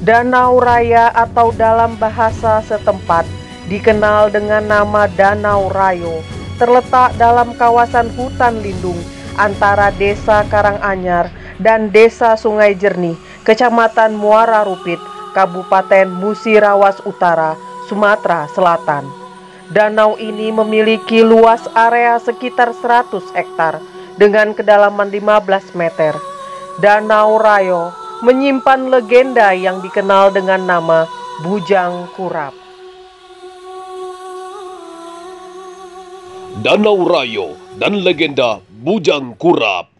Danau Raya atau dalam bahasa setempat dikenal dengan nama Danau Rayo, terletak dalam kawasan hutan lindung antara Desa Karanganyar dan Desa Sungai Jernih, Kecamatan Muara Rupit, Kabupaten Musirawas Utara, Sumatera Selatan. Danau ini memiliki luas area sekitar 100 hektar dengan kedalaman 15 meter. Danau Rayo menyimpan legenda yang dikenal dengan nama Bujang Kurap. Danau Rayo dan legenda Bujang Kurap.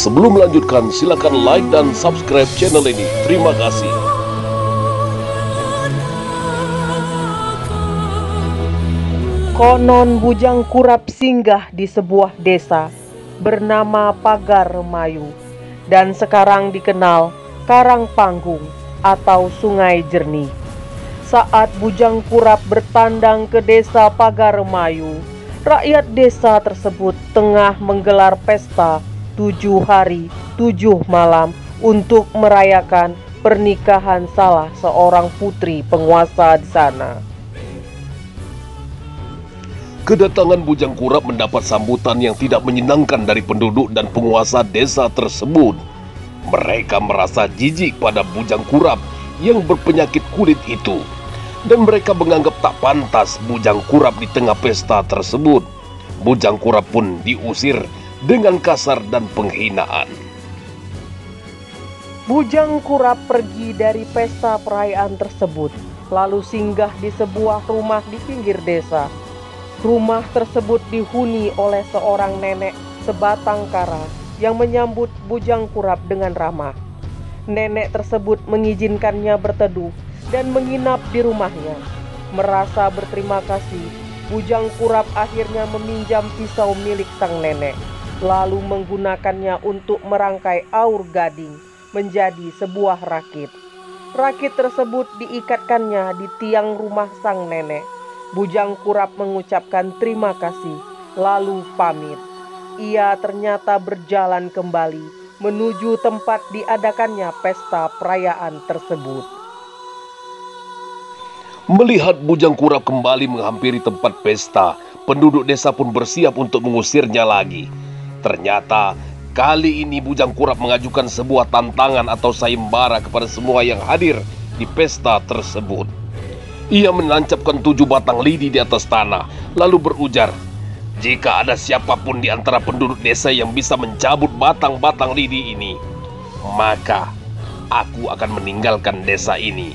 Sebelum melanjutkan, silakan like dan subscribe channel ini. Terima kasih. Konon Bujang Kurap singgah di sebuah desa bernama Pagar Remayu dan sekarang dikenal Karang Panggung atau Sungai Jernih. Saat Bujang Kurap bertandang ke desa Pagar Remayu, rakyat desa tersebut tengah menggelar pesta 7 hari 7 malam untuk merayakan pernikahan salah seorang putri penguasa di sana. Kedatangan Bujang Kurap mendapat sambutan yang tidak menyenangkan dari penduduk dan penguasa desa tersebut. Mereka merasa jijik pada Bujang Kurap yang berpenyakit kulit itu, dan mereka menganggap tak pantas Bujang Kurap di tengah pesta tersebut. Bujang Kurap pun diusir dengan kasar dan penghinaan. Bujang Kurap pergi dari pesta perayaan tersebut, lalu singgah di sebuah rumah di pinggir desa. Rumah tersebut dihuni oleh seorang nenek sebatang kara yang menyambut Bujang Kurap dengan ramah. Nenek tersebut mengizinkannya berteduh dan menginap di rumahnya. Merasa berterima kasih, Bujang Kurap akhirnya meminjam pisau milik sang nenek, lalu menggunakannya untuk merangkai aur gading menjadi sebuah rakit. Rakit tersebut diikatkannya di tiang rumah sang nenek. Bujang Kurap mengucapkan terima kasih, lalu pamit. Ia ternyata berjalan kembali menuju tempat diadakannya pesta perayaan tersebut. Melihat Bujang Kurap kembali menghampiri tempat pesta, penduduk desa pun bersiap untuk mengusirnya lagi. Ternyata kali ini Bujang Kurap mengajukan sebuah tantangan atau sayembara kepada semua yang hadir di pesta tersebut. Ia menancapkan 7 batang lidi di atas tanah, lalu berujar, "Jika ada siapapun di antara penduduk desa yang bisa mencabut batang-batang lidi ini, maka aku akan meninggalkan desa ini."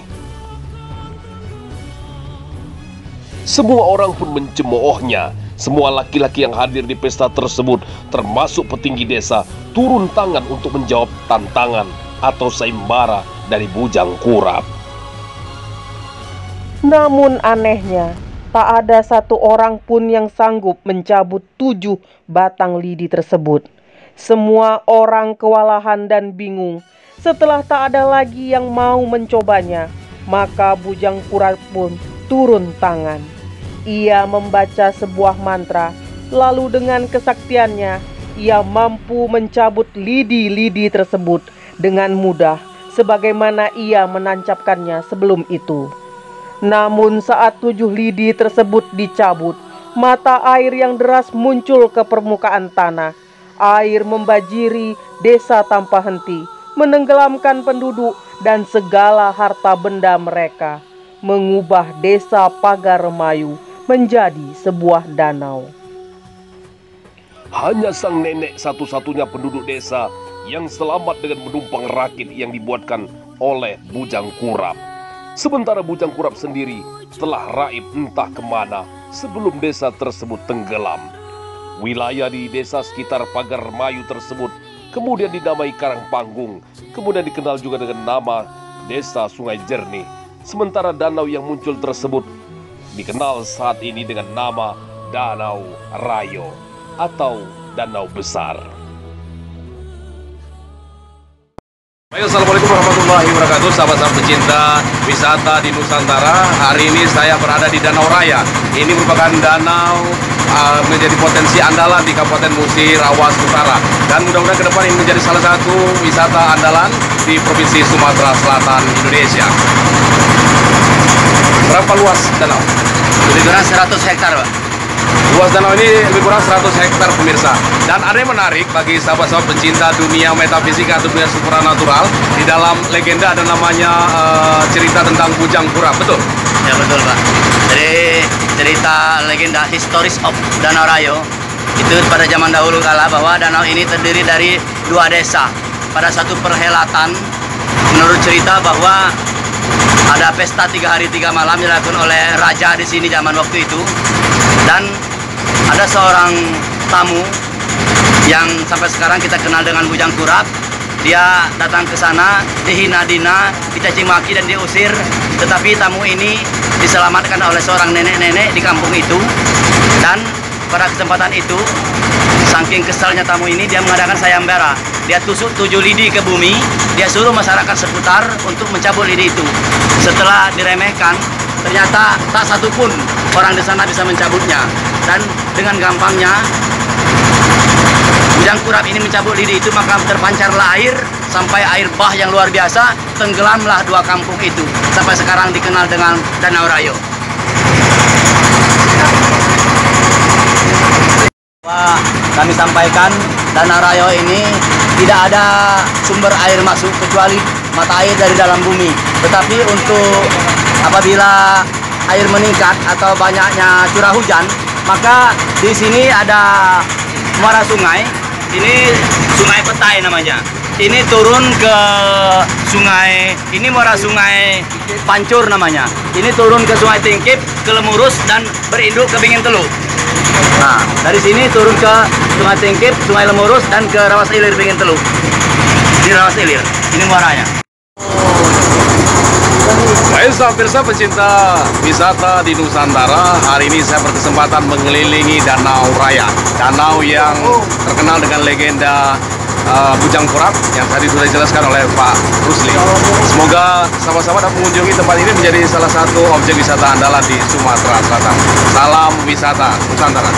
Semua orang pun mencemoohnya. Semua laki-laki yang hadir di pesta tersebut, termasuk petinggi desa, turun tangan untuk menjawab tantangan atau sayembara dari Bujang Kurap. Namun anehnya, tak ada satu orang pun yang sanggup mencabut 7 batang lidi tersebut. Semua orang kewalahan dan bingung. Setelah tak ada lagi yang mau mencobanya, maka Bujang Kurap pun turun tangan. Ia membaca sebuah mantra, lalu dengan kesaktiannya, ia mampu mencabut lidi-lidi tersebut dengan mudah, sebagaimana ia menancapkannya sebelum itu. Namun saat 7 lidi tersebut dicabut, mata air yang deras muncul ke permukaan tanah. Air membajiri desa tanpa henti, menenggelamkan penduduk dan segala harta benda mereka, mengubah desa Pagar Remayu menjadi sebuah danau. Hanya sang nenek satu-satunya penduduk desa yang selamat dengan menumpang rakit yang dibuatkan oleh Bujang Kurap. Sementara Bujang Kurap sendiri telah raib entah kemana sebelum desa tersebut tenggelam. Wilayah di desa sekitar Pagar Remayu tersebut kemudian dinamai Karang Panggung, kemudian dikenal juga dengan nama Desa Sungai Jernih. Sementara danau yang muncul tersebut dikenal saat ini dengan nama Danau Rayo. atau danau besar. Baik, assalamualaikum warahmatullahi wabarakatuh, sahabat-sahabat pecinta wisata di Nusantara. Hari ini saya berada di Danau Raya. Ini merupakan danau menjadi potensi andalan di Kabupaten Musi Rawas Utara. Dan mudah-mudahan ke depan ini menjadi salah satu wisata andalan di Provinsi Sumatera Selatan, Indonesia. Berapa luas danau? Lebih kurang 100 hektar, Pak. Luas danau ini lebih kurang 100 hektar, pemirsa. Dan ada yang menarik bagi sahabat-sahabat pencinta dunia metafisika atau dunia supranatural. Di dalam legenda ada namanya cerita tentang Bujang Kurap, betul? Ya betul, Pak. Jadi cerita legenda historis of Danau Rayo itu pada zaman dahulu kala bahwa danau ini terdiri dari 2 desa. Pada satu perhelatan, menurut cerita bahwa ada pesta 3 hari 3 malam dilakukan oleh raja di sini zaman waktu itu. Dan ada seorang tamu yang sampai sekarang kita kenal dengan Bujang Kurap. Dia datang ke sana, dihina-dina, dicaci maki dan diusir. Tetapi tamu ini diselamatkan oleh seorang nenek-nenek di kampung itu. Dan pada kesempatan itu, saking kesalnya tamu ini, dia mengadakan sayembara. Dia tusuk 7 lidi ke bumi. Dia suruh masyarakat seputar untuk mencabut lidi itu. Setelah diremehkan, ternyata tak satu pun orang di sana bisa mencabutnya. Dan dengan gampangnya Bujang Kurap ini mencabut lidi itu, maka terpancarlah air sampai air bah yang luar biasa, tenggelamlah 2 kampung itu. Sampai sekarang dikenal dengan Danau Rayo. Kami sampaikan Danau Rayo ini tidak ada sumber air masuk kecuali mata air dari dalam bumi. Tetapi untuk apabila air meningkat atau banyaknya curah hujan, maka di sini ada muara sungai. Ini Sungai Petai namanya. Ini turun ke sungai, ini muara Sungai Pancur namanya. Ini turun ke Sungai Tingkip, ke Lemurus dan berinduk ke Bingin Teluk. Nah, dari sini turun ke Sungai Tingkip, Sungai Lemurus dan ke Rawas Ilir Bingin Teluk. Di Rawas Ilir, ini muaranya. Baik, pemirsa pecinta wisata di Nusantara, hari ini saya berkesempatan mengelilingi Danau Raya. Danau yang terkenal dengan legenda Bujang Kurap yang tadi sudah dijelaskan oleh Pak Rusli. Semoga sahabat-sahabat dapat mengunjungi tempat ini menjadi salah satu objek wisata andalan di Sumatera Selatan. Salam wisata Nusantara.